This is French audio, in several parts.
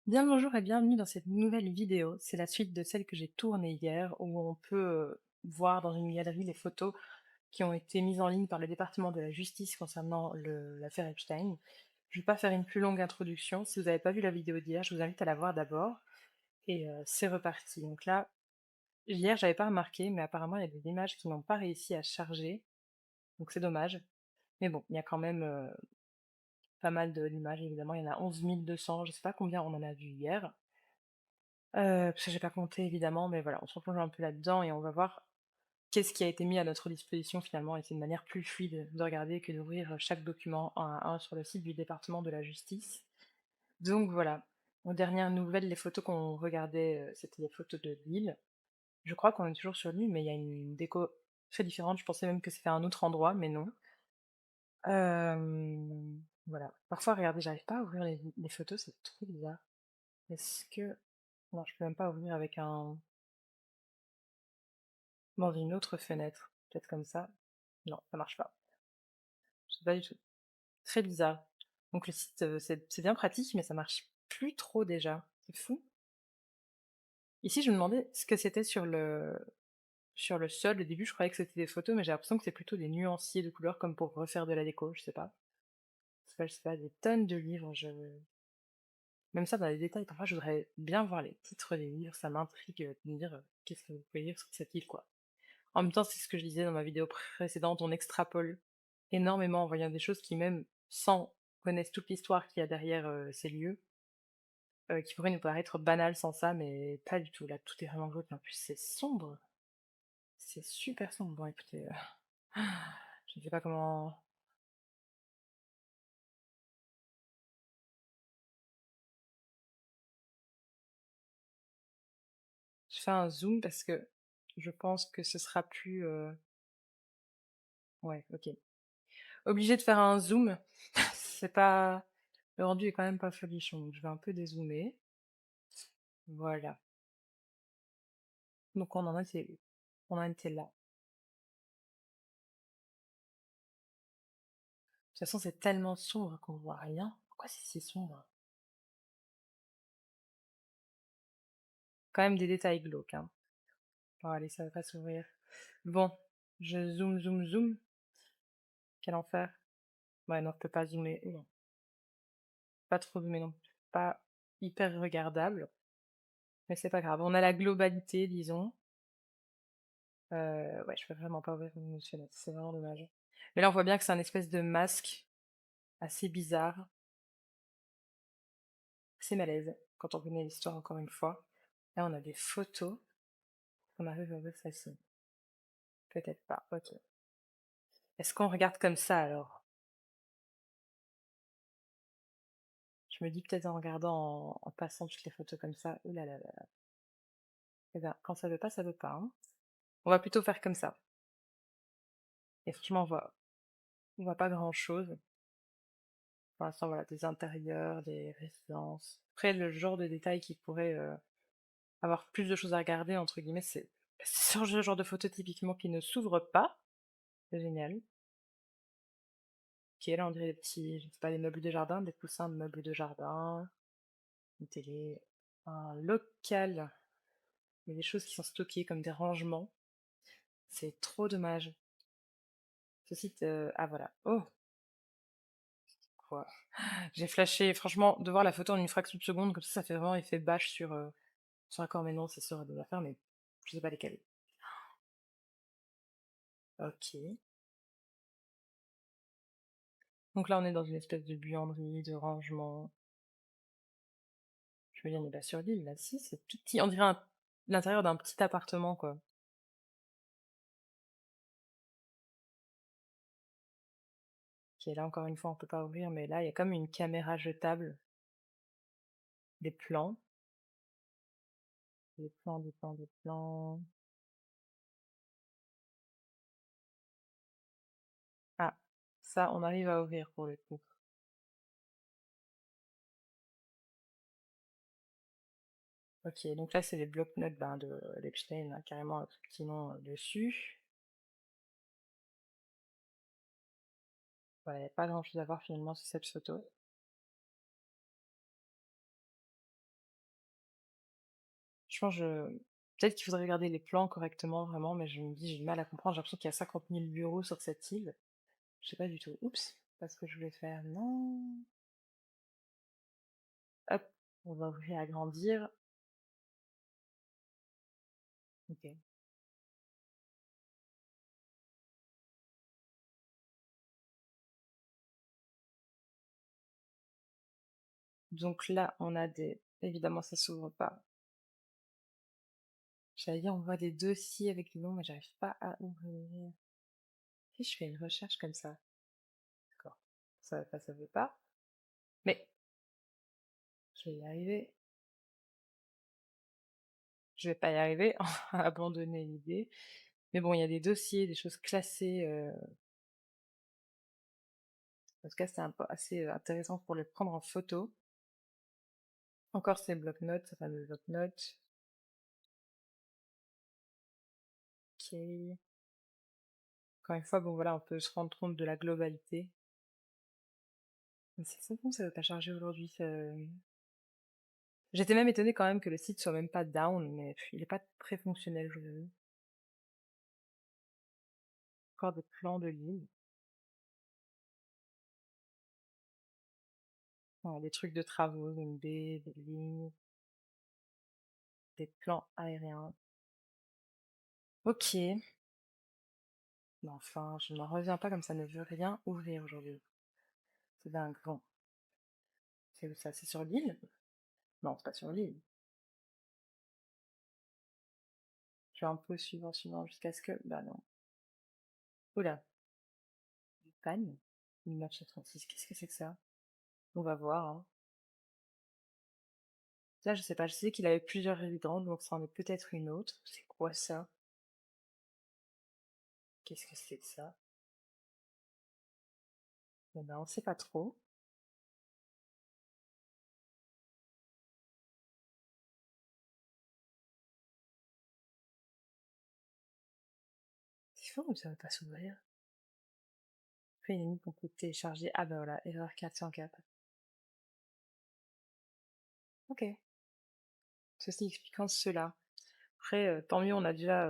Bien le bonjour et bienvenue dans cette nouvelle vidéo. C'est la suite de celle que j'ai tournée hier où on peut voir dans une galerie les photos qui ont été mises en ligne par le département de la justice concernant l'affaire Epstein. Je ne vais pas faire une plus longue introduction. Si vous n'avez pas vu la vidéo d'hier, je vous invite à la voir d'abord. Et c'est reparti. Donc là, hier, j'avais pas remarqué, mais apparemment, il y a des images qui n'ont pas réussi à charger. Donc c'est dommage. Mais bon, il y a quand même pas mal d'images, évidemment. Il y en a 11 200. Je sais pas combien on en a vu hier. Parce que j'ai pas compté évidemment, mais voilà, on se replonge un peu là-dedans et on va voir qu'est-ce qui a été mis à notre disposition finalement, et c'est une manière plus fluide de regarder que d'ouvrir chaque document un à un sur le site du département de la justice. Donc voilà. Aux dernières nouvelles, les photos qu'on regardait, c'était les photos de l'île. Je crois qu'on est toujours sur l'île, mais il y a une déco très différente. Je pensais même que c'était un autre endroit, mais non. Voilà. Parfois, regardez, j'arrive pas à ouvrir les photos, c'est trop bizarre. Est-ce que... Non, je peux même pas ouvrir avec un... Dans une autre fenêtre, peut-être comme ça. Non, ça marche pas. Je sais pas du tout. Très bizarre. Donc le site, c'est bien pratique, mais ça marche plus trop déjà. C'est fou. Ici, je me demandais ce que c'était sur le sol. Au début, je croyais que c'était des photos, mais j'ai l'impression que c'est plutôt des nuanciers de couleurs comme pour refaire de la déco, je sais pas. Je sais pas, des tonnes de livres. Même ça, dans les détails, parfois, je voudrais bien voir les titres des livres. Ça m'intrigue de me dire qu'est-ce que vous pouvez lire sur cette île, quoi. En même temps, c'est ce que je disais dans ma vidéo précédente, on extrapole énormément en voyant des choses qui, même sans connaître toute l'histoire qu'il y a derrière ces lieux, qui pourraient nous paraître banales sans ça, mais pas du tout. Là, tout est vraiment glauque. En plus, c'est sombre. C'est super sombre. Bon, écoutez, je ne sais pas comment... Je fais un zoom parce que je pense que ce sera plus... Ouais, ok. Obligé de faire un zoom. C'est pas... Le rendu est quand même pas folichon, donc je vais un peu dézoomer. Voilà. Donc on en était où? On en était là. De toute façon, c'est tellement sombre qu'on voit rien. Pourquoi c'est si sombre? Quand même des détails glauques, hein. Bon, allez, ça va pas s'ouvrir. Bon, je zoome, zoome, zoome. Quel enfer. Ouais, non, je peux pas zoomer. Non, pas trop zoomer non plus. Pas hyper regardable. Mais c'est pas grave. On a la globalité, disons. Ouais, je peux vraiment pas ouvrir une fenêtre. C'est vraiment dommage. Mais là, on voit bien que c'est un espèce de masque assez bizarre. C'est malaise quand on connaît l'histoire encore une fois. Là, on a des photos. On arrive à ouvrir celle-ci. Peut-être pas. Ok. Est-ce qu'on regarde comme ça alors? Je me dis peut-être en regardant, en passant toutes les photos comme ça. Ouh là là là. Eh ben, quand ça veut pas, hein. On va plutôt faire comme ça. Et franchement, on voit pas grand-chose. Pour l'instant, voilà, des intérieurs, des résidences. Après, le genre de détails qui pourrait avoir plus de choses à regarder, entre guillemets, c'est ce genre de photos typiquement qui ne s'ouvrent pas. C'est génial. Ok, là, on dirait des petits, je sais pas, des meubles de jardin, des coussins de meubles de jardin, une télé, un local. Il y a des choses qui sont stockées comme des rangements. C'est trop dommage. Ce site, ah voilà. Oh, quoi. J'ai flashé, franchement, de voir la photo en une fraction de seconde, comme ça fait vraiment effet bâche sur un corps, mais non, c'est sur des affaires, mais je sais pas lesquelles. Ok. Donc là, on est dans une espèce de buanderie, de rangement. Je veux dire, on est pas sur l'île, là, si, c'est tout petit. On dirait l'intérieur d'un petit appartement, quoi. Ok, là, encore une fois, on peut pas ouvrir, mais là, il y a comme une caméra jetable, des plans, des plans, des plans, des plans. Ah, ça, on arrive à ouvrir pour le coup. Ok, donc là, c'est les blocs-notes ben, de l'Epstein, hein, carrément un petit nom dessus. Voilà, il n'y a pas grand-chose à voir finalement sur cette photo. Je pense peut-être qu'il faudrait regarder les plans correctement vraiment, mais je me dis: «J'ai du mal à comprendre». J'ai l'impression qu'il y a 50 000 bureaux sur cette île. Je sais pas du tout. Oups! Pas ce que je voulais faire. Non! Hop, on va ouvrir et agrandir. OK. Donc là, on a des évidemment, ça s'ouvre pas. J'allais dire, on voit des dossiers avec le nom, mais j'arrive pas à ouvrir. Si je fais une recherche comme ça, d'accord, ça veut pas, mais je vais y arriver. Je vais pas y arriver, on va abandonner l'idée. Mais bon, il y a des dossiers, des choses classées, en tout cas, c'est un peu assez, intéressant pour les prendre en photo. Encore ces blocs-notes, ce fameux bloc-notes. OK. Encore une fois, bon voilà, on peut se rendre compte de la globalité. Mais c'est bon, ça veut pas charger aujourd'hui, j'étais même étonnée quand même que le site soit même pas down, mais il est pas très fonctionnel, je vous avoue. Encore des plans de l'île. Voilà, des trucs de travaux, une baie, des lignes, des plans aériens. OK. Mais enfin, je n'en reviens pas comme ça ne veut rien ouvrir aujourd'hui. C'est dingue. Bon, c'est où ça? C'est sur l'île? Non, c'est pas sur l'île. Je vais un peu suivant, suivant jusqu'à ce que... Bah non. Oula, une panne. Une match 36, qu'est-ce que c'est que ça? On va voir, hein. Là, je sais pas, je sais qu'il avait plusieurs résidents, donc ça en est peut-être une autre. C'est quoi ça? Qu'est-ce que c'est que ça? Eh ben, on sait pas trop. C'est fou, ça va pas s'ouvrir. Après, il est mis qu'on peut télécharger. Ah ben voilà, erreur 404. Ok. Ceci expliquant cela. Après, tant mieux, on a déjà,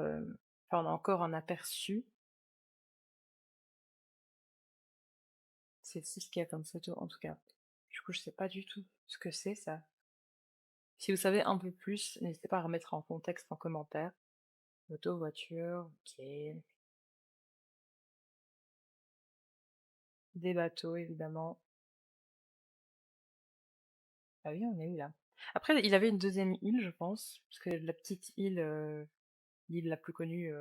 enfin, on a encore un aperçu. C'est ce qu'il y a comme photo, en tout cas. Du coup, je sais pas du tout ce que c'est ça. Si vous savez un peu plus, n'hésitez pas à remettre en contexte en commentaire. Moto, voiture, ok. Des bateaux, évidemment. Ah oui, on est eu là. Après, il avait une deuxième île, je pense, parce que la petite île, l'île la plus connue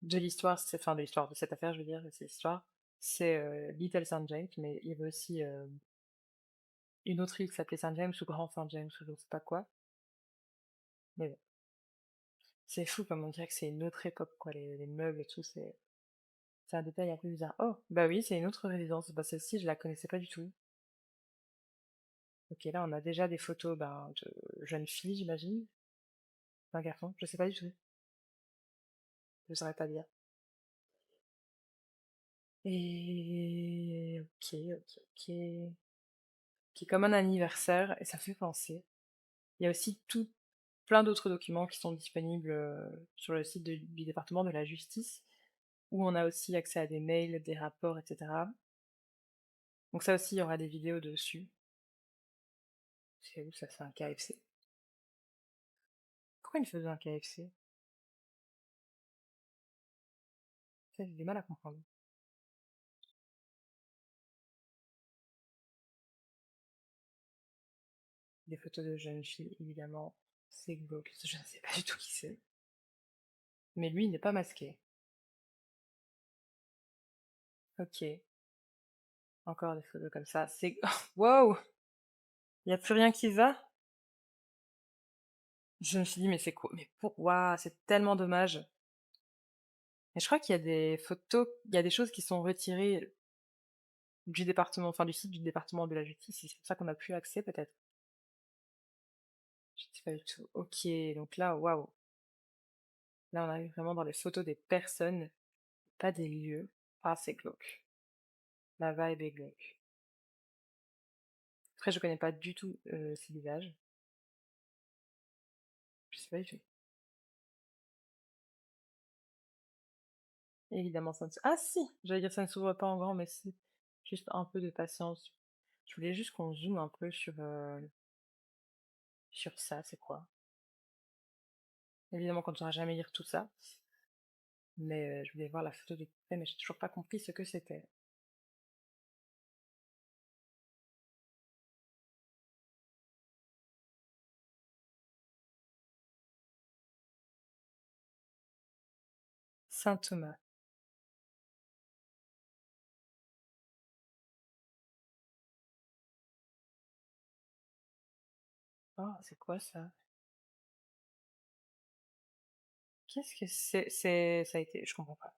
de l'histoire, enfin de l'histoire de cette affaire, je veux dire, de cette histoire, c'est Little Saint James, mais il y avait aussi une autre île qui s'appelait Saint James ou Grand Saint James, ou je ne sais pas quoi. Mais bon, c'est fou comme on dirait que c'est une autre époque, quoi, les meubles et tout, c'est un détail un peu bizarre. Oh, bah oui, c'est une autre résidence. Bah celle-ci, je la connaissais pas du tout. Ok, là, on a déjà des photos ben, de jeunes filles, j'imagine. Un garçon, je sais pas du tout. Je saurais pas dire. Et ok, ok, ok. Qui est comme un anniversaire, et ça fait penser. Il y a aussi plein d'autres documents qui sont disponibles sur le site du département de la justice, où on a aussi accès à des mails, des rapports, etc. Donc ça aussi, il y aura des vidéos dessus. C'est où ça, c'est un KFC? Pourquoi il faisait un KFC? Ça, j'ai du mal à comprendre. Des photos de jeunes filles, évidemment. C'est glauque, je ne sais pas du tout qui c'est. Mais lui, il n'est pas masqué. Ok, encore des photos comme ça. C'est... Wow! Il n'y a plus rien qui va? Je me suis dit, mais c'est quoi? Mais waouh, c'est tellement dommage. Et je crois qu'il y a des photos, il y a des choses qui sont retirées du département, enfin du site du département de la justice, et c'est pour ça qu'on a plus accès peut-être. Je sais pas du tout. Ok, donc là, waouh. Là, on arrive vraiment dans les photos des personnes, pas des lieux. Ah, c'est glauque. La vibe est glauque. Après, je connais pas du tout ces visages. Je sais pas du tout. Évidemment, ça ne ah si! J'allais dire ça ne s'ouvre pas en grand, mais c'est juste un peu de patience. Je voulais juste qu'on zoome un peu sur ça, c'est quoi? Évidemment qu'on ne saura jamais lire tout ça, mais je voulais voir la photo du coupé, mais j'ai toujours pas compris ce que c'était. Saint Thomas. Oh, c'est quoi ça? Qu'est-ce que c'est ça a été je comprends pas.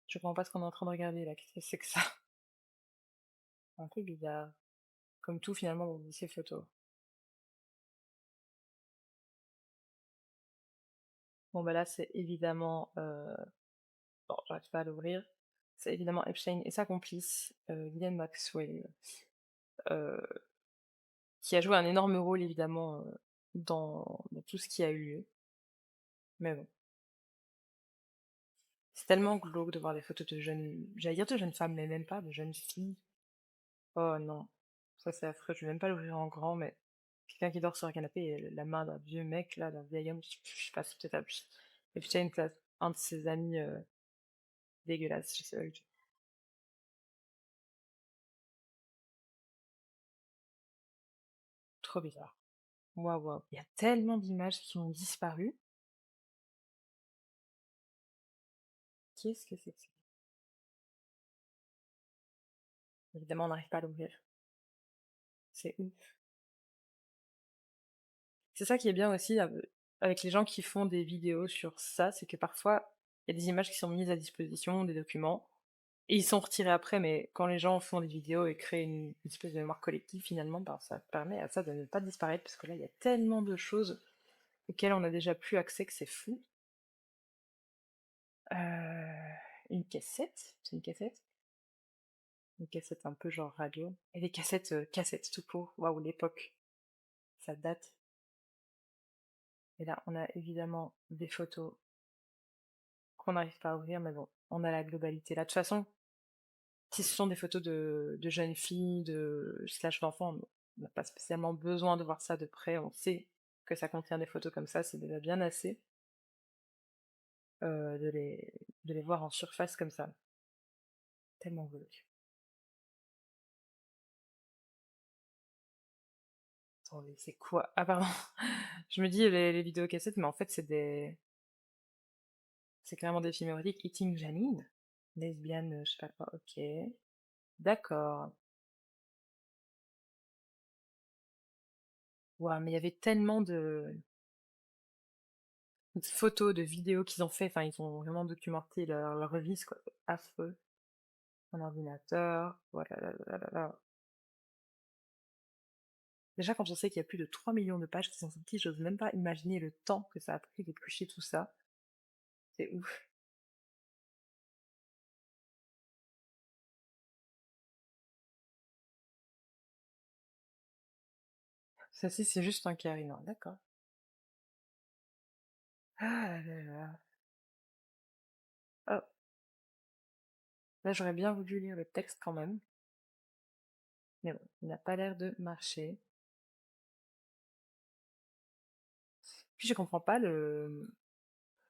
Je comprends pas ce qu'on est en train de regarder là, qu'est-ce que c'est que ça? Un peu bizarre, comme tout finalement dans ces photos. Bon bah là, c'est évidemment, bon, j'arrive pas à l'ouvrir. C'est évidemment Epstein et sa complice, Ghislaine Maxwell, heu, qui a joué un énorme rôle évidemment, dans tout ce qui a eu lieu. Mais bon, c'est tellement glauque de voir des photos de jeunes j'allais dire de jeunes femmes, mais même pas, de jeunes filles. Oh non, ça c'est affreux, je vais même pas l'ouvrir en grand, mais quelqu'un qui dort sur un canapé et la main d'un vieux mec là, d'un vieil homme, je sais pas, c'est peut-être Epstein, un de ses amis, dégueulasses, je sais pas du tout. Trop bizarre. Waouh, waouh. Il y a tellement d'images qui ont disparu. Qu'est-ce que c'est que ça? Évidemment, on n'arrive pas à l'ouvrir. C'est ouf. C'est ça qui est bien aussi avec les gens qui font des vidéos sur ça, c'est que parfois, il y a des images qui sont mises à disposition, des documents, et ils sont retirés après, mais quand les gens font des vidéos et créent une espèce de mémoire collective, finalement, ben, ça permet à ça de ne pas disparaître, parce que là, il y a tellement de choses auxquelles on a déjà plus accès que c'est fou. Une cassette? C'est une cassette? Une cassette un peu genre radio. Et des cassettes, cassettes tout court. Waouh, l'époque. Ça date. Et là, on a évidemment des photos qu'on n'arrive pas à ouvrir, mais bon, on a la globalité. Là, de toute façon, si ce sont des photos de jeunes filles, de slash d'enfants, on n'a pas spécialement besoin de voir ça de près. On sait que ça contient des photos comme ça, c'est déjà bien assez de les voir en surface comme ça. Tellement glauque. Attendez, c'est quoi? Ah pardon. Je me dis les vidéocassettes, mais en fait c'est clairement des films érotiques. Eating Janine, lesbienne, je sais pas quoi. Ok, d'accord. Waouh, mais il y avait tellement de photos, de vidéos qu'ils ont fait. Enfin, ils ont vraiment documenté leur vie, quoi. C'est affreux. Un ordinateur. Voilà, là, là, là, là. Déjà, quand on sait qu'il y a plus de 3 millions de pages qui sont sorties, j'ose même pas imaginer le temps que ça a pris d'éplucher tout ça. C'est ouf. Ça, c'est juste un carré, non, d'accord. Ah là là là. Oh, là, j'aurais bien voulu lire le texte quand même. Mais bon, il n'a pas l'air de marcher. Puis je comprends pas le.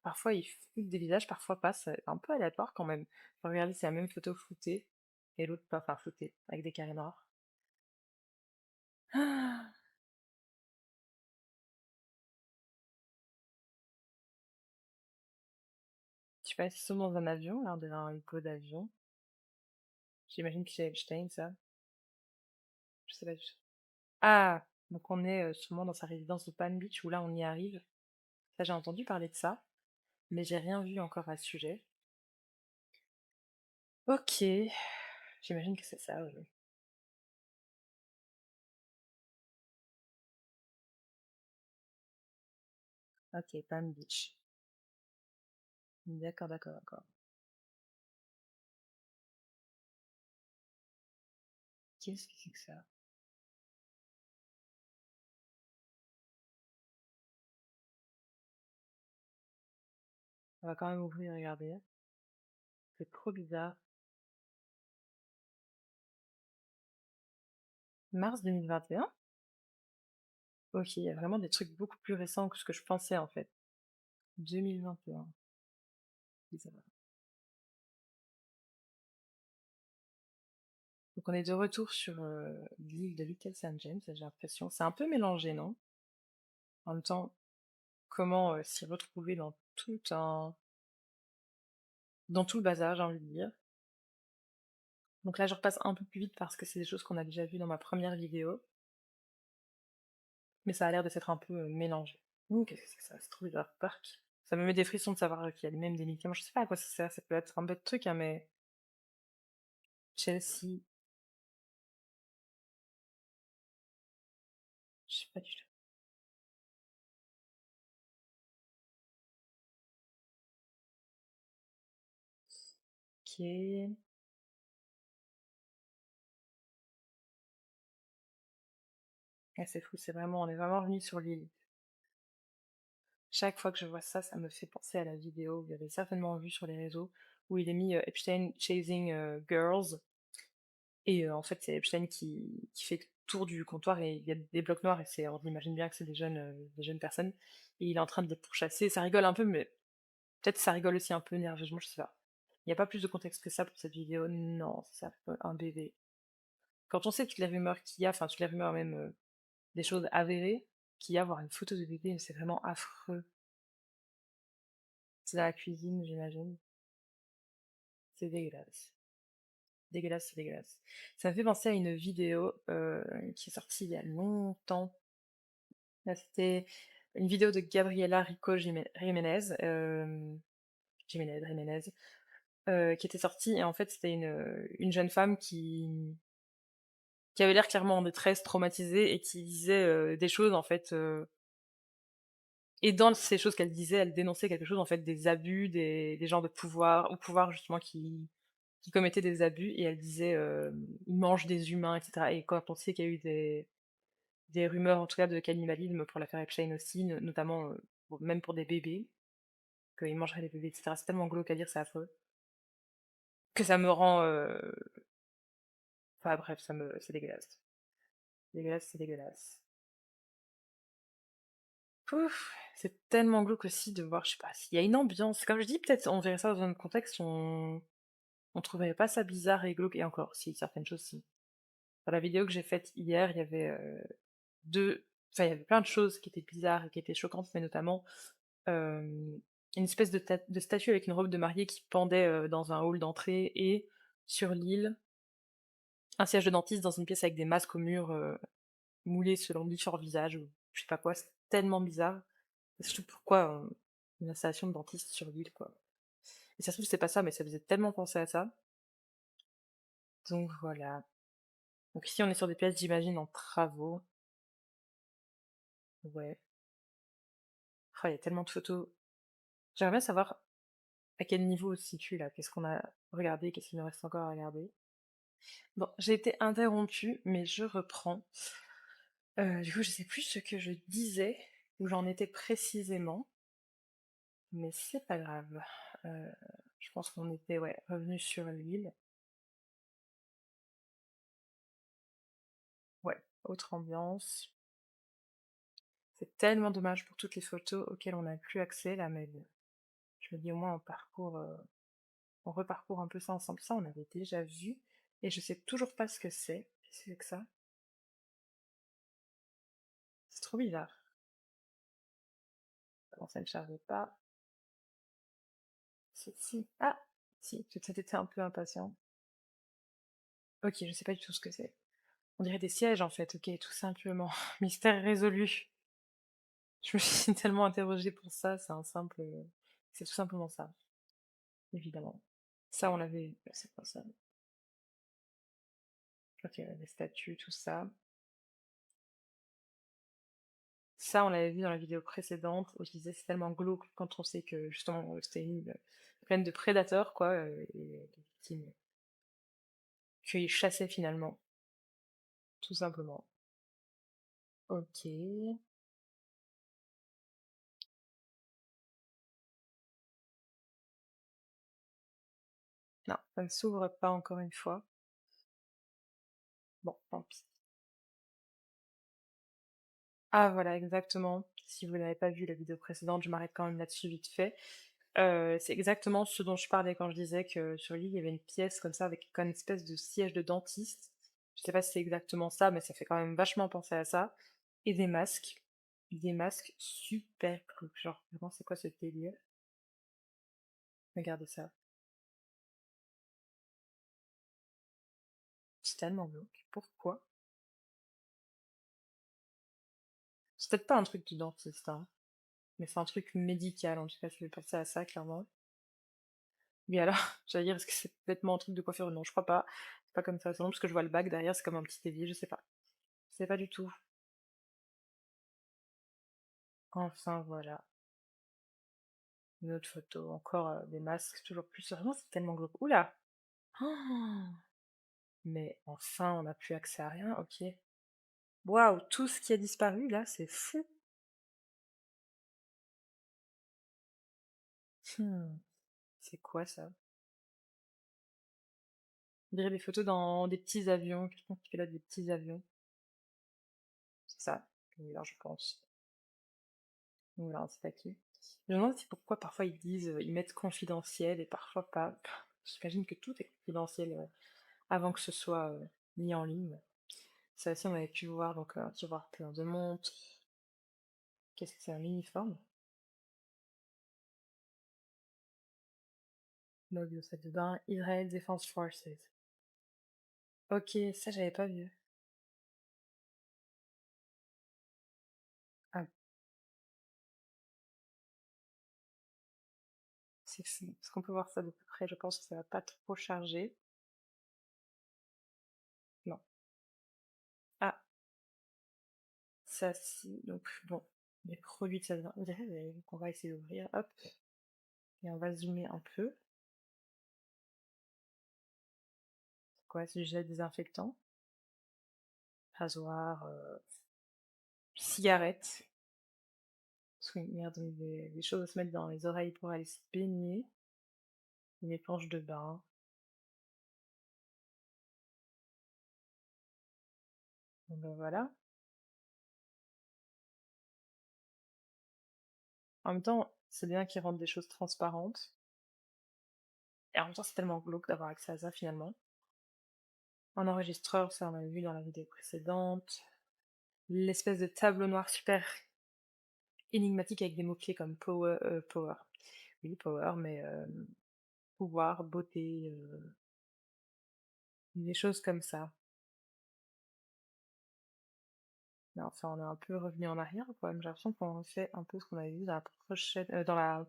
Parfois il floute des visages, parfois pas. C'est un peu aléatoire quand même. Faut regarder, c'est la même photo floutée et l'autre pas, enfin floutée, avec des carrés noirs. Ah, je sais pas, ils sont dans un avion, là, on dirait un hublot d'avion. J'imagine que c'est Epstein, ça. Je sais pas du tout. Ah, donc on est sûrement dans sa résidence de Palm Beach où là on y arrive. Ça, j'ai entendu parler de ça, mais j'ai rien vu encore à ce sujet. Ok, j'imagine que c'est ça, oui. Ok, Palm Beach. D'accord, d'accord, d'accord. Qu'est-ce que c'est que ça? On va quand même ouvrir et regarder. C'est trop bizarre. Mars 2021? Ok, il y a vraiment des trucs beaucoup plus récents que ce que je pensais en fait. 2021. Bizarre. Donc on est de retour sur l'île de Little St. James, j'ai l'impression. C'est un peu mélangé, non? En même temps, comment s'y retrouver dans tout le bazar, j'ai envie de dire. Donc là, je repasse un peu plus vite parce que c'est des choses qu'on a déjà vues dans ma première vidéo, mais ça a l'air de s'être un peu mélangé. Ouh, qu'est-ce que c'est que ça? C'est trop bizarre. Parc. Ça me met des frissons de savoir qu'il y a même des médicaments. Je sais pas à quoi ça sert, ça peut être un bête truc, hein, mais Chelsea, je sais pas du tout. Ok. Ah, c'est fou, on est vraiment revenu sur l'île. Chaque fois que je vois ça, ça me fait penser à la vidéo, vous avez certainement vu sur les réseaux, où il est mis Epstein Chasing Girls. Et en fait, c'est Epstein qui fait le tour du comptoir et il y a des blocs noirs et on imagine bien que c'est des jeunes personnes. Et il est en train de les pourchasser. Ça rigole un peu, mais peut-être ça rigole aussi un peu nerveusement, je sais pas. Il n'y a pas plus de contexte que ça pour cette vidéo. Non, ça s'appelle un bébé. Quand on sait toutes les rumeurs qu'il y a, enfin toutes les rumeurs même, des choses avérées, qu'il y a, voir une photo de bébé, c'est vraiment affreux. C'est dans la cuisine, j'imagine. C'est dégueulasse. Dégueulasse, c'est dégueulasse. Ça me fait penser à une vidéo qui est sortie il y a longtemps. Là, c'était une vidéo de Gabriela Rico Jiménez, Jiménez, qui était sortie, et en fait, c'était une jeune femme qui avait l'air clairement en détresse, traumatisée, et qui disait des choses, en fait. Et dans ces choses qu'elle disait, elle dénonçait quelque chose, en fait, des abus des gens de pouvoir, au pouvoir, justement, qui commettaient des abus, et elle disait ils mangent des humains, etc. Et quand on sait qu'il y a eu des rumeurs, en tout cas, de cannibalisme pour l'affaire Epstein aussi, notamment même pour des bébés, qu'ils mangeraient les bébés, etc. C'est tellement glauque à dire, c'est affreux. Que ça me rend. Enfin bref, c'est dégueulasse. Dégueulasse, c'est dégueulasse. Pouf, c'est tellement glauque aussi de voir, je sais pas, s'il y a une ambiance. Comme je dis, peut-être on verrait ça dans un contexte, on trouverait pas ça bizarre et glauque, et encore, si, certaines choses, si. Dans la vidéo que j'ai faite hier, il y avait deux. Enfin, il y avait plein de choses qui étaient bizarres et qui étaient choquantes, mais notamment euh, une espèce de statue avec une robe de mariée qui pendait dans un hall d'entrée, et sur l'île, un siège de dentiste dans une pièce avec des masques au mur moulés selon différents visages, ou je sais pas quoi, c'est tellement bizarre. Et surtout pourquoi une installation de dentiste sur l'île, quoi. Et ça se trouve, c'est pas ça, mais ça faisait tellement penser à ça. Donc voilà. Donc ici, on est sur des pièces, j'imagine, en travaux. Ouais. Oh, il y a tellement de photos. J'aimerais bien savoir à quel niveau on se situe là. Qu'est-ce qu'on a regardé, qu'est-ce qu'il nous reste encore à regarder. Bon, j'ai été interrompue, mais je reprends. Du coup, je sais plus ce que je disais, où j'en étais précisément, mais c'est pas grave. Euh, je pense qu'on était, ouais, revenu sur l'île. Ouais, autre ambiance. C'est tellement dommage pour toutes les photos auxquelles on n'a plus accès là, mais bon, je me dis au moins on reparcourt un peu ça ensemble. Ça, on avait déjà vu, et je sais toujours pas ce que c'est. Qu'est-ce que c'est que ça? C'est trop bizarre. Bon, ça ne charge pas. Si, si. Ah! Si, peut-être été un peu impatient. Ok, je sais pas du tout ce que c'est. On dirait des sièges en fait, ok, tout simplement. Mystère résolu. Je me suis tellement interrogée pour ça, c'est tout simplement ça, évidemment. Ça, on l'avait. C'est pas ça. Ok, les statues, tout ça. Ça, on l'avait vu dans la vidéo précédente où je disais c'est tellement glauque quand on sait que justement c'était une île pleine de prédateurs, quoi, et les victimes qu'ils chassaient finalement, tout simplement. Ok. Non, ça ne s'ouvre pas encore une fois. Bon, tant pis. Ah voilà, exactement. Si vous n'avez pas vu la vidéo précédente, je m'arrête quand même là-dessus vite fait. C'est exactement ce dont je parlais quand je disais que sur l'île, il y avait une pièce comme ça avec comme une espèce de siège de dentiste. Je sais pas si c'est exactement ça, mais ça fait quand même vachement penser à ça. Et des masques. Des masques super cool. Genre, vraiment, c'est quoi ce délire? Regardez ça. C'est tellement glauque. Pourquoi? C'est peut-être pas un truc de dentiste, hein, mais c'est un truc médical, en tout cas, ça fait penser à ça, clairement. Mais alors, j'allais dire, est-ce que c'est bêtement un truc de coiffure? Non, je crois pas. C'est pas comme ça, c'est non, parce que je vois le bac derrière, c'est comme un petit évier, je sais pas. Je sais pas du tout. Enfin, voilà. Une autre photo, encore des masques, toujours plus. Vraiment, c'est tellement glauque. Oula! Oh, mais enfin, on n'a plus accès à rien, ok. Waouh, tout ce qui a disparu là, c'est fou. Hmm, c'est quoi ça? On dirait des photos dans des petits avions, quelqu'un qui pilote des petits avions. C'est ça, là, je pense. Donc voilà, c'est pas qui. Je me demande aussi pourquoi parfois ils disent, ils mettent confidentiel et parfois pas. J'imagine que tout est confidentiel avant que ce soit mis en ligne. Ça aussi, on avait pu voir, donc tu vas voir plein de montres. Qu'est-ce que c'est un uniforme? Logo, salle de bain, Israel Defense Forces. Ok, ça j'avais pas vu. Ah, c'est fou. Est-ce qu'on peut voir ça de plus près? Je pense que ça va pas trop charger. Non. Ah, ça si. Donc bon, les produits de salle de bain. Donc on va essayer d'ouvrir. Hop. Et on va zoomer un peu. C'est quoi? C'est du gel désinfectant. Rasoir. Cigarette. Merde, des choses à se mettre dans les oreilles pour aller se baigner. Une éponge de bain. Bon ben voilà. En même temps, c'est bien qu'ils rendent des choses transparentes. Et en même temps, c'est tellement glauque d'avoir accès à ça finalement. Un enregistreur, ça on avait vu dans la vidéo précédente. L'espèce de tableau noir super énigmatique avec des mots-clés comme power. Oui, power, mais pouvoir, beauté, des choses comme ça. Mais enfin, on est un peu revenu en arrière quand même. J'ai l'impression qu'on fait un peu ce qu'on avait vu dans la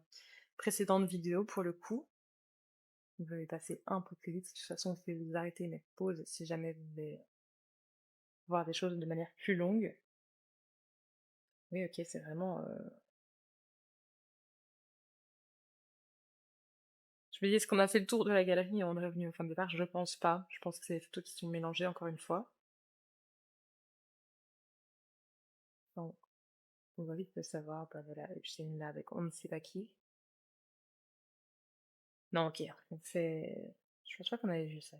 précédente vidéo pour le coup. Vous pouvez passer un peu plus vite. De toute façon, vous pouvez vous arrêter et mettre pause si jamais vous voulez voir des choses de manière plus longue. Oui, ok, c'est vraiment. Je me dis, est-ce qu'on a fait le tour de la galerie et on est revenu au fin de départ? Je pense pas. Je pense que c'est des photos qui sont mélangées encore une fois. Bon, on va vite le savoir. Bah voilà, Epstein là avec on ne sait pas qui. Non, ok, on fait. Je pense pas qu'on avait vu ça.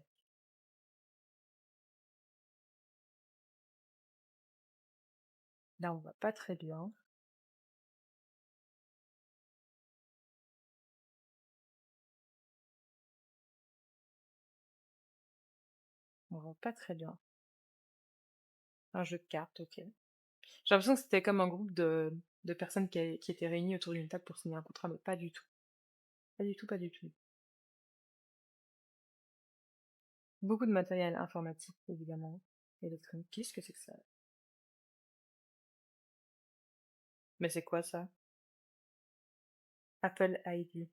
Là, on voit pas très bien. On voit pas très bien. Un jeu de cartes, ok. J'ai l'impression que c'était comme un groupe de personnes qui étaient réunies autour d'une table pour signer un contrat, mais pas du tout. Pas du tout, pas du tout. Beaucoup de matériel informatique, évidemment. Électronique. Qu'est-ce que c'est que ça? Mais c'est quoi ça? Apple ID.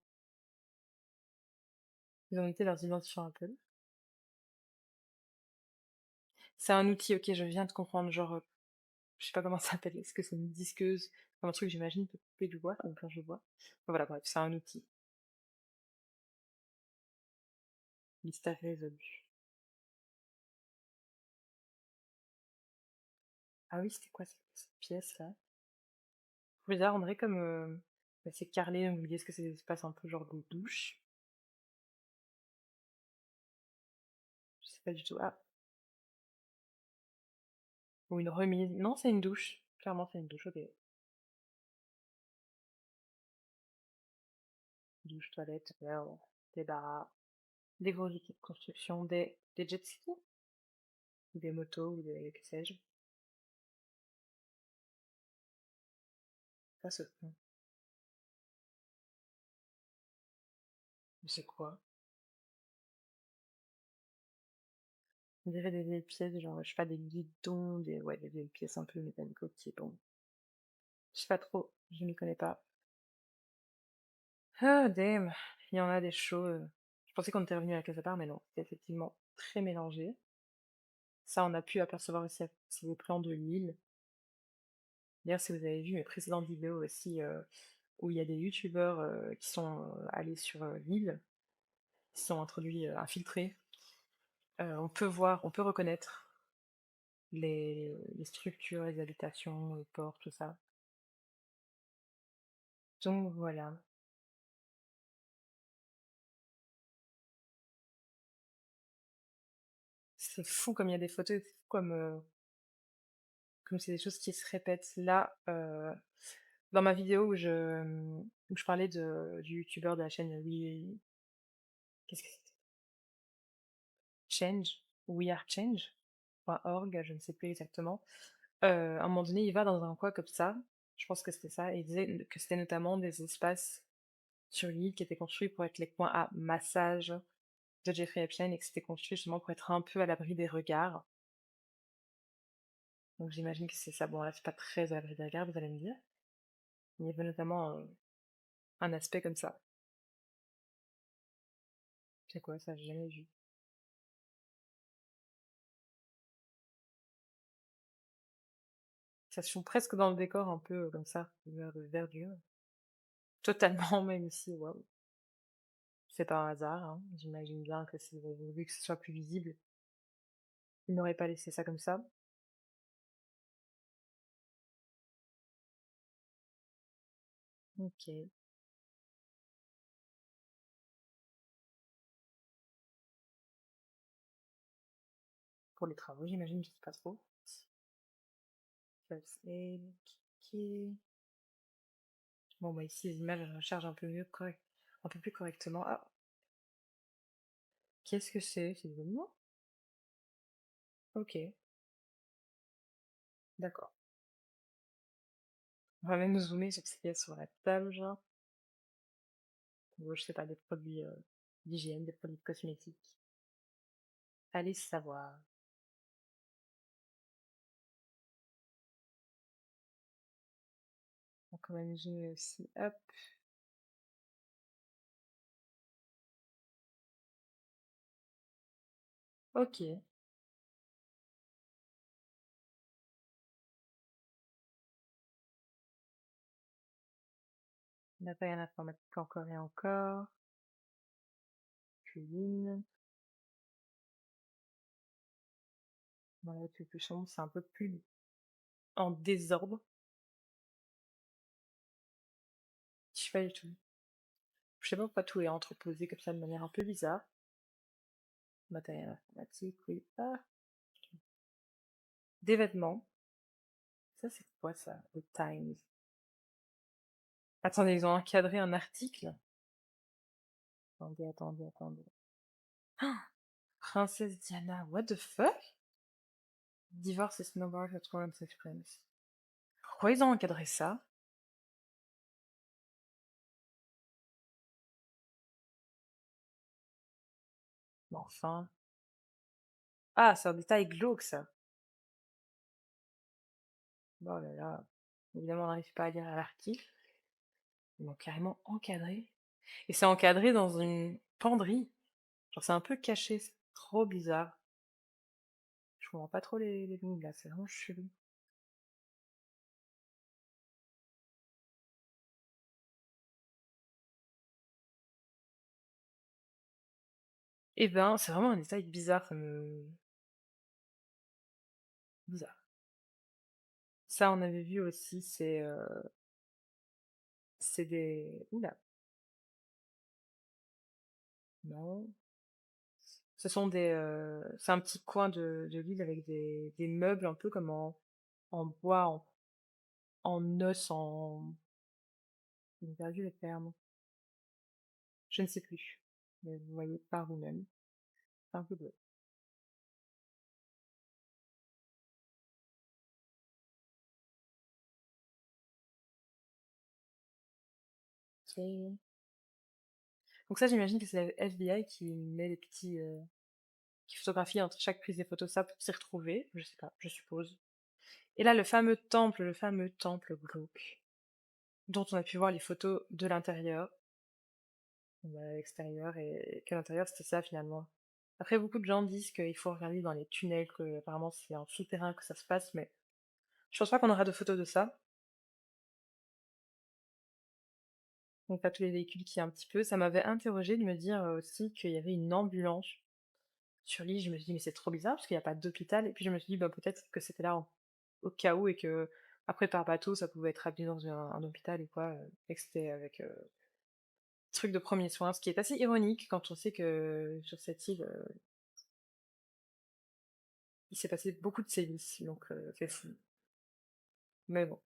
Ils ont été leurs identifiants Apple. C'est un outil, ok, je viens de comprendre. Genre, je sais pas comment ça s'appelle. Est-ce que c'est une disqueuse? Comme un truc, j'imagine, pour couper du bois. Enfin, je vois. Enfin, voilà, bref, c'est un outil. Mystère résolu. Ah oui, c'était quoi cette pièce-là? Bizarre, on dirait comme. Bah, c'est carrelé, donc vous me dites, est-ce que c'est des espaces un peu genre de douche? Pas du tout. Ah, ou une remise. Non, c'est une douche. Clairement, c'est une douche, OK. Douche, toilette, des bars, des gros outils de construction, des jet skis, ou des motos, ou des que sais-je. Ça, c'est quoi? On dirait des vieilles pièces, genre, je sais pas, des guidons, ouais, des vieilles pièces un peu mécaniques, OK, bon. Je sais pas trop, je m'y connais pas. Ah, damn! Il y en a des choses. Je pensais qu'on était revenu à la case à part, mais non, c'était effectivement très mélangé. Ça, on a pu apercevoir aussi sur le plan de l'île. D'ailleurs, si vous avez vu mes précédentes vidéos aussi, où il y a des youtubeurs qui sont allés sur l'île, qui sont introduits, infiltrés, on peut voir, on peut reconnaître les structures, les habitations, les ports, tout ça. Donc voilà. C'est fou comme il y a des photos, c'est fou comme c'est des choses qui se répètent. Là, dans ma vidéo où je parlais du youtubeur de la chaîne qu'est-ce que c'est? Change, wearechange.org, je ne sais plus exactement. À un moment donné, il va dans un coin comme ça, je pense que c'était ça, et il disait que c'était notamment des espaces sur l'île qui étaient construits pour être les coins à massage de Jeffrey Epstein et que c'était construit justement pour être un peu à l'abri des regards. Donc j'imagine que c'est ça. Bon, là, c'est pas très à l'abri des regards, vous allez me dire. Il y avait notamment un aspect comme ça. C'est quoi ça? J'ai jamais vu. Ça se joue presque dans le décor, un peu comme ça, verdure. Totalement, même si, waouh. C'est pas un hasard, hein. J'imagine bien que c'est voulu que ce soit plus visible. Ils n'auraient pas laissé ça comme ça. Ok. Pour les travaux, j'imagine, je sais pas trop. First aid, ok. Bon, bah ici, les images elles rechargent un peu mieux, un peu plus correctement. Ah, qu'est-ce que c'est? C'est des animaux? Ok, d'accord. On va même zoomer sur ce qu'il y a sur la table, genre. Ou je sais pas, des produits d'hygiène, des produits de cosmétiques. Allez savoir. On va quand même zoomer aussi. Hop, ok. Matériel informatique encore et encore. Cuisine. Voilà, le plus sombre, c'est un peu plus en désordre. Je sais pas du tout. Je sais pas pourquoi tout est entreposé comme ça de manière un peu bizarre. Matériel informatique, oui. Ah, des vêtements. Ça, c'est quoi ça? The Times. Attendez, ils ont encadré un article? Attendez. Ah, Princesse Diana, what the fuck? Divorce is no more at one's expense. Pourquoi ils ont encadré ça? Bon, enfin. Ah, c'est un détail glauque, ça. Oh là là. Évidemment, on n'arrive pas à lire à l'article. Ils l'ont carrément encadré. Et c'est encadré dans une penderie. Genre, c'est un peu caché, c'est trop bizarre. Je comprends pas trop les moves là, c'est vraiment chelou. Eh ben, c'est vraiment un détail bizarre, ça me... Bizarre. Ça, on avait vu aussi, c'est des... Oula, non. C'est un petit coin de l'île avec des meubles un peu comme en bois, en os, j'ai perdu le terme. Je ne sais plus. Mais vous voyez par vous-même. C'est un peu bleu. Ok. Donc ça, j'imagine que c'est la FBI qui met les petits, qui photographie entre chaque prise des photos ça pour s'y retrouver. Je sais pas, je suppose. Et là, le fameux temple glauque, dont on a pu voir les photos de l'intérieur, l'extérieur, et que l'intérieur c'était ça finalement. Après, beaucoup de gens disent qu'il faut regarder dans les tunnels, que apparemment c'est en souterrain que ça se passe, mais je pense pas qu'on aura de photos de ça. Donc pas tous les véhicules qui un petit peu. Ça m'avait interrogé de me dire aussi qu'il y avait une ambulance sur l'île. Je me suis dit mais c'est trop bizarre parce qu'il n'y a pas d'hôpital. Et puis je me suis dit bah peut-être que c'était là au cas où et que après par bateau ça pouvait être ramené dans un hôpital ou quoi. Et que c'était avec truc de premier soin, ce qui est assez ironique quand on sait que sur cette île il s'est passé beaucoup de sévices. Donc c'est fou. Mais bon,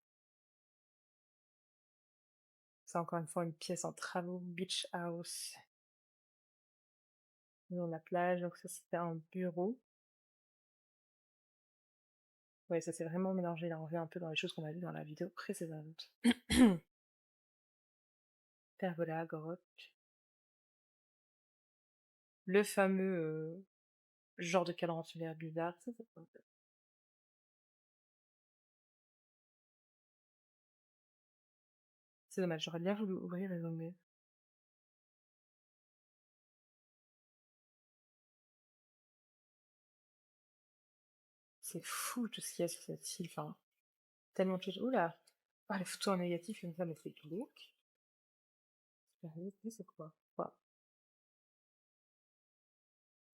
c'est encore une fois une pièce en travaux, beach house. Dans la plage, donc ça c'était un bureau. Ouais, ça s'est vraiment mélangé, là, on revient un peu dans les choses qu'on a vues dans la vidéo précédente. Pergola, grotte. Le fameux genre de cadran solaire bizarre. Ça, c'est dommage, j'aurais bien voulu ouvrir et zoomer. C'est fou tout ce qu'il y a sur cette île, enfin, tellement de choses. Oula! Ah, les photos en négatif comme ça, mais c'est glauque. Sérieux, c'est quoi? Quoi?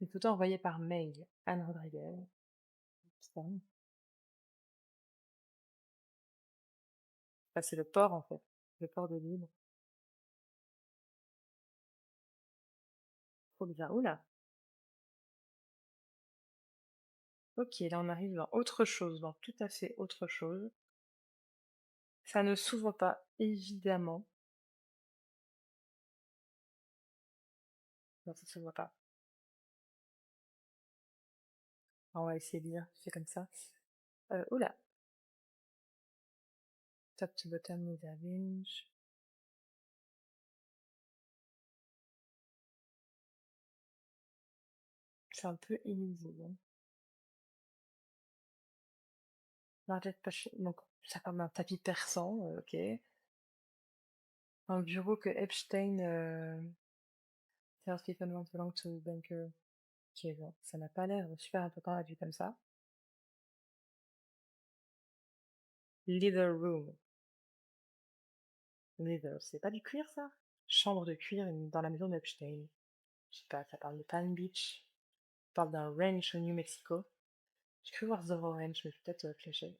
Les photos envoyées par mail. Anne Rodriguez. Putain. Enfin, c'est le port en fait. Le port de l'île. Trop bizarre. Oula! Ok, là on arrive dans autre chose, dans tout à fait autre chose. Ça ne s'ouvre pas, évidemment. Non, ça se voit pas. On va essayer de lire, c'est comme ça. Oula. Top to bottom with arrange. C'est un peu illisible. Largest patch, donc ça comme un tapis persan, ok. Un bureau que Epstein tells people want belong to banker. Ok, bon, ça n'a pas l'air super important à vue comme ça. Leather room. Leather, c'est pas du cuir ça? Chambre de cuir dans la maison d'Epstein. Je sais pas, ça parle de Palm Beach. Ça parle d'un ranch au New Mexico. J'ai cru voir The Ranch, mais peut-être fléché.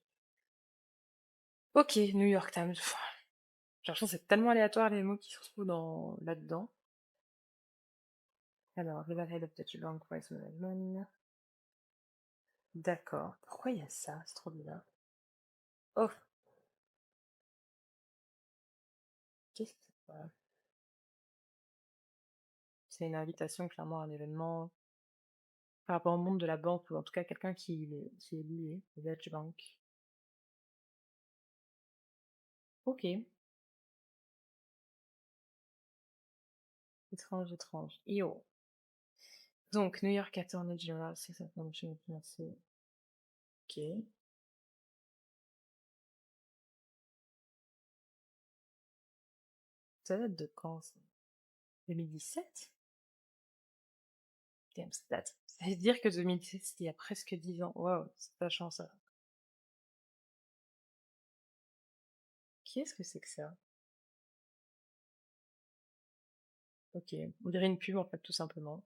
Ok, New York Times. Pff, j'ai l'impression que c'est tellement aléatoire les mots qui se retrouvent là-dedans. Alors, Riverhead of Dutch Bank, Price Management. D'accord. Pourquoi il y a ça? C'est trop bizarre. Oh, qu'est-ce que c'est quoi? C'est une invitation clairement à un événement par rapport au monde de la banque, ou en tout cas quelqu'un qui est lié, Dutch Bank. Ok, étrange, étrange. Yo. Donc, New York Attorney General, c'est ça, non, je me financer. Ok. Ça date de quand ça? 2017? Damn, ça date. Ça veut dire que 2017, c'était il y a presque 10 ans. Waouh, c'est pas chance ça. Qu'est-ce que c'est que ça? Ok, on dirait une pub en fait, tout simplement.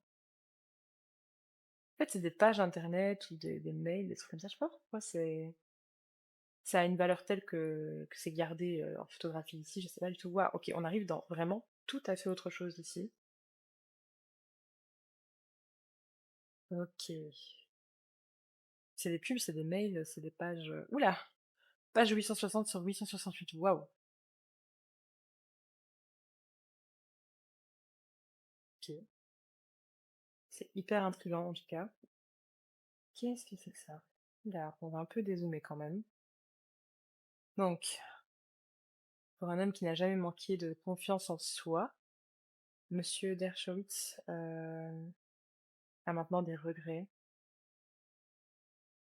En fait, c'est des pages internet ou des mails, des trucs comme ça. Je sais pas pourquoi ça a une valeur telle que c'est gardé en photographie ici. Je sais pas du tout. Waouh, ok, on arrive dans vraiment tout à fait autre chose ici. OK. C'est des pubs, c'est des mails, c'est des pages, ouh là! Page 860 sur 868, waouh! OK. C'est hyper intriguant en tout cas. Qu'est-ce que c'est que ça? Là, on va un peu dézoomer quand même. Donc, pour un homme qui n'a jamais manqué de confiance en soi, Monsieur Dershowitz, a maintenant des regrets.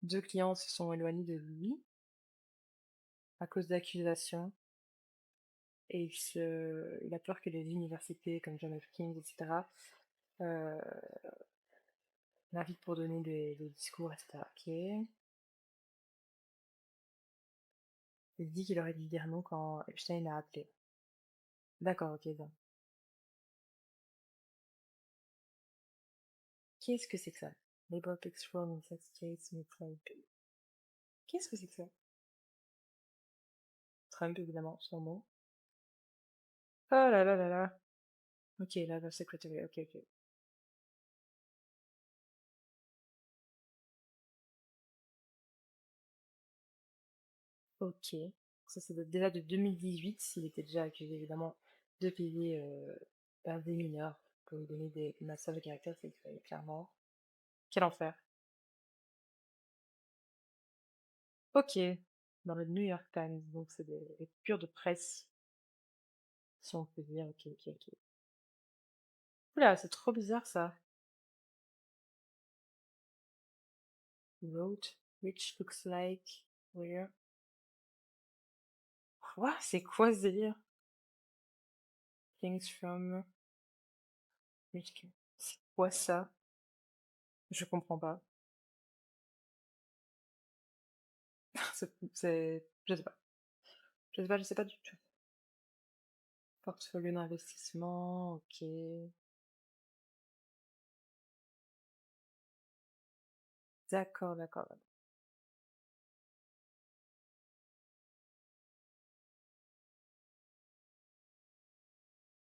2 clients se sont éloignés de lui à cause d'accusations et il a peur que les universités comme John Hopkins et cetera, heu, l'invitent pour donner des discours et cetera. OK. Il dit qu'il aurait dû dire non quand Epstein a appelé. D'accord, OK, bon. Qu'est-ce que c'est que ça? Label picks from in sex case with Trump. Qu'est-ce que c'est que ça? Trump, évidemment, son nom. Oh là là là là. OK, là, the secretary. OK, OK. OK. Ça date déjà de 2018. Il était déjà accusé, évidemment, de payer des mineurs pour lui donner des massages de caractère sexuel, clairement. Quel enfer. OK. Dans le New York Times, donc c'est des coupures de presse, si on peut dire. OK, OK, OK. Oula, c'est trop bizarre ça. Wrote, which looks like, where. Quoi? C'est quoi ce délire? Things from, which. C'est quoi ça? Je comprends pas. Je sais pas. Je sais pas du tout. Portfolio d'investissement, OK. D'accord, d'accord.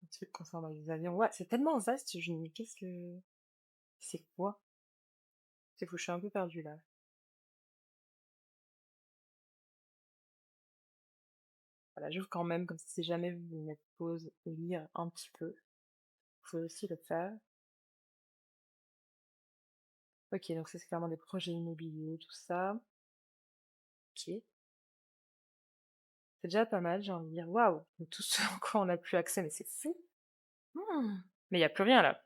Un truc concernant les avions. Ouais, c'est tellement vaste, je me dis, qu'est-ce que. C'est quoi? C'est fou, je suis un peu perdue là. Voilà, j'ouvre quand même, comme si jamais vous voulez mettre pause et lire un petit peu. Vous pouvez aussi le faire. Ok, donc ça, c'est clairement des projets immobiliers, tout ça. Ok. C'est déjà pas mal, j'ai envie de dire, waouh, tout ce en quoi on n'a plus accès, mais c'est fou. Hmm. Mais il n'y a plus rien là.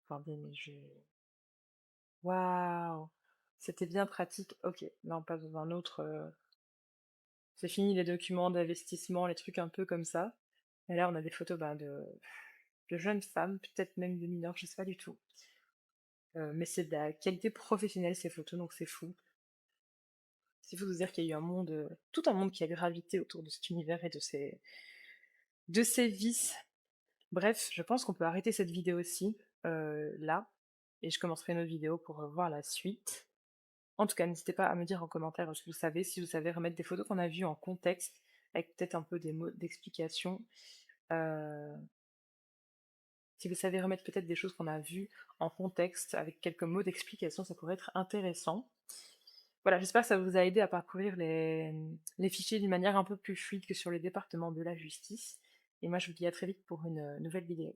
Attendez, mais je. Waouh! C'était bien pratique. Ok, là on passe dans un autre. C'est fini les documents d'investissement, les trucs un peu comme ça. Et là on a des photos de jeunes femmes, peut-être même de mineurs, je sais pas du tout. Mais c'est de la qualité professionnelle ces photos, donc c'est fou. C'est fou de se dire qu'il y a eu un monde, tout un monde qui a gravité autour de cet univers et de ses vices. Bref, je pense qu'on peut arrêter cette vidéo aussi, là, et je commencerai une autre vidéo pour voir la suite. En tout cas, n'hésitez pas à me dire en commentaire ce que vous savez, si vous savez remettre des photos qu'on a vues en contexte, avec peut-être un peu des mots d'explication. Euh, si vous savez remettre peut-être des choses qu'on a vues en contexte, avec quelques mots d'explication, ça pourrait être intéressant. Voilà, j'espère que ça vous a aidé à parcourir les fichiers d'une manière un peu plus fluide que sur les départements de la justice. Et moi, je vous dis à très vite pour une nouvelle vidéo.